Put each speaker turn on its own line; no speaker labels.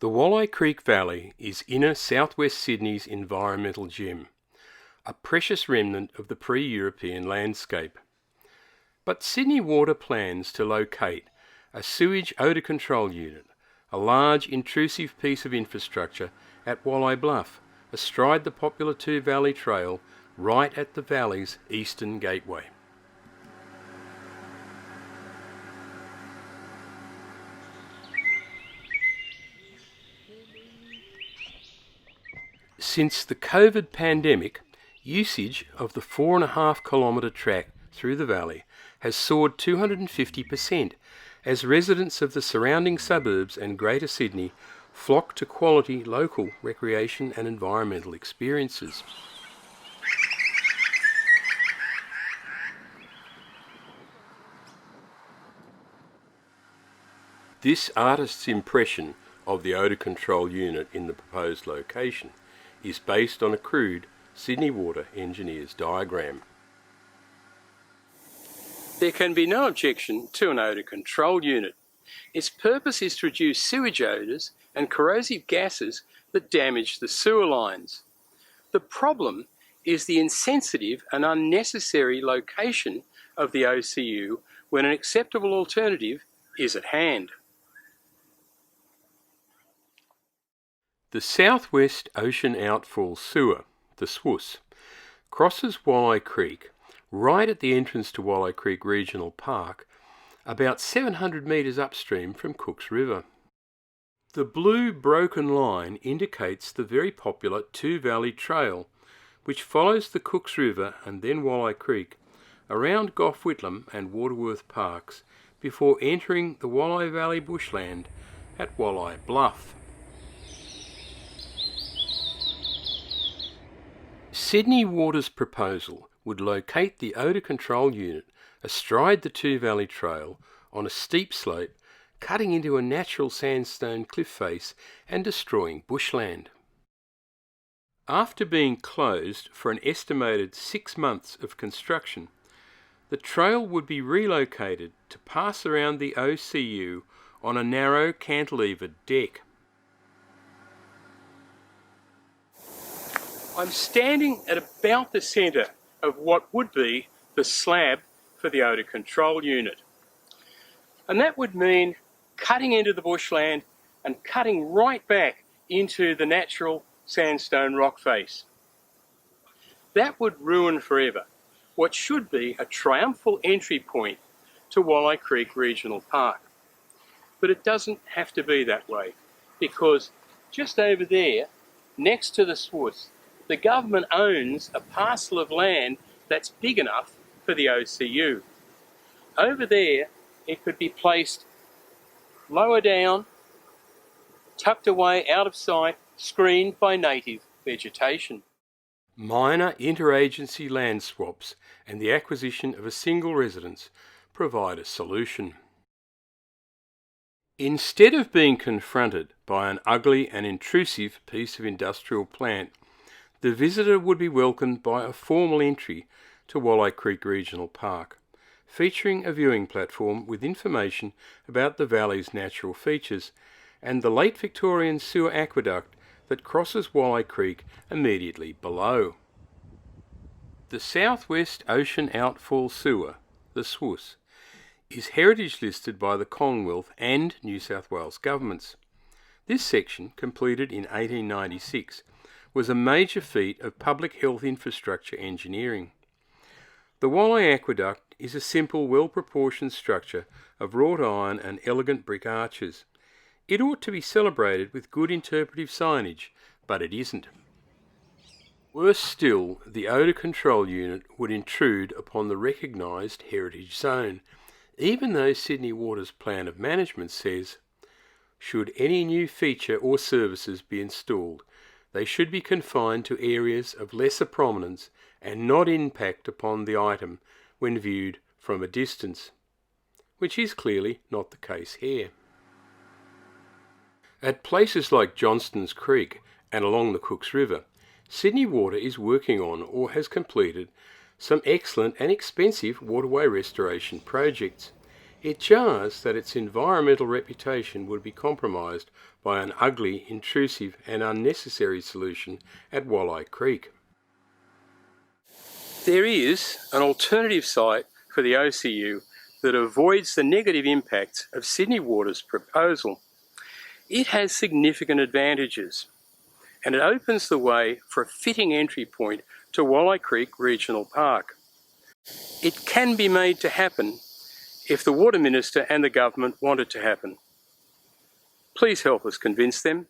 The Wolli Creek Valley is inner southwest Sydney's environmental gem, a precious remnant of the pre-European landscape. But Sydney Water plans to locate a sewage odour control unit, a large intrusive piece of infrastructure at Walleye Bluff, astride the popular Two Valley Trail, right at the valley's eastern gateway. Since the COVID pandemic, usage of the 4.5 kilometre tract through the valley has soared 250% as residents of the surrounding suburbs and Greater Sydney flock to quality local recreation and environmental experiences. This artist's impression of the odour control unit in the proposed location is based on a crude Sydney Water engineer's diagram. There can be no objection to an odour control unit. Its purpose is to reduce sewage odours and corrosive gases that damage the sewer lines. The problem is the insensitive and unnecessary location of the OCU when an acceptable alternative is at hand. The Southwest Ocean Outfall Sewer, the SWOOS, crosses Walleye Creek right at the entrance to Wolli Creek Regional Park, about 700 metres upstream from Cooks River. The blue broken line indicates the very popular Two Valley Trail, which follows the Cooks River and then Walleye Creek around Gough Whitlam and Waterworth Parks before entering the Walleye Valley Bushland at Walleye Bluff. Sydney Water's proposal would locate the odour control unit astride the Two Valley Trail on a steep slope, cutting into a natural sandstone cliff face and destroying bushland. After being closed for an estimated 6 months of construction, the trail would be relocated to pass around the OCU on a narrow cantilevered deck. I'm standing at about the centre of what would be the slab for the odour control unit. And that would mean cutting into the bushland and cutting right back into the natural sandstone rock face. That would ruin forever what should be a triumphal entry point to Walleye Creek Regional Park. But it doesn't have to be that way, because just over there, next to the SWOOS, the government owns a parcel of land that's big enough for the OCU. Over there, it could be placed lower down, tucked away out of sight, screened by native vegetation. Minor interagency land swaps and the acquisition of a single residence provide a solution. Instead of being confronted by an ugly and intrusive piece of industrial plant, the visitor would be welcomed by a formal entry to Walleye Creek Regional Park, featuring a viewing platform with information about the valley's natural features and the late Victorian sewer aqueduct that crosses Walleye Creek immediately below. The Southwest Ocean Outfall Sewer, the SWOOS, is heritage listed by the Commonwealth and New South Wales governments. This section, completed in 1896, was a major feat of public health infrastructure engineering. The Walleye Aqueduct is a simple, well-proportioned structure of wrought iron and elegant brick arches. It ought to be celebrated with good interpretive signage, but it isn't. Worse still, the odour control unit would intrude upon the recognised heritage zone, even though Sydney Water's plan of management says, should any new feature or services be installed, they should be confined to areas of lesser prominence and not impact upon the item when viewed from a distance, which is clearly not the case here. At places like Johnston's Creek and along the Cooks River, Sydney Water is working on or has completed some excellent and expensive waterway restoration projects, It jars that its environmental reputation would be compromised by an ugly, intrusive and unnecessary solution at Walleye Creek. There is an alternative site for the OCU that avoids the negative impacts of Sydney Water's proposal. It has significant advantages, and it opens the way for a fitting entry point to Walleye Creek Regional Park. It can be made to happen if the Water Minister and the government want it to happen. Please help us convince them.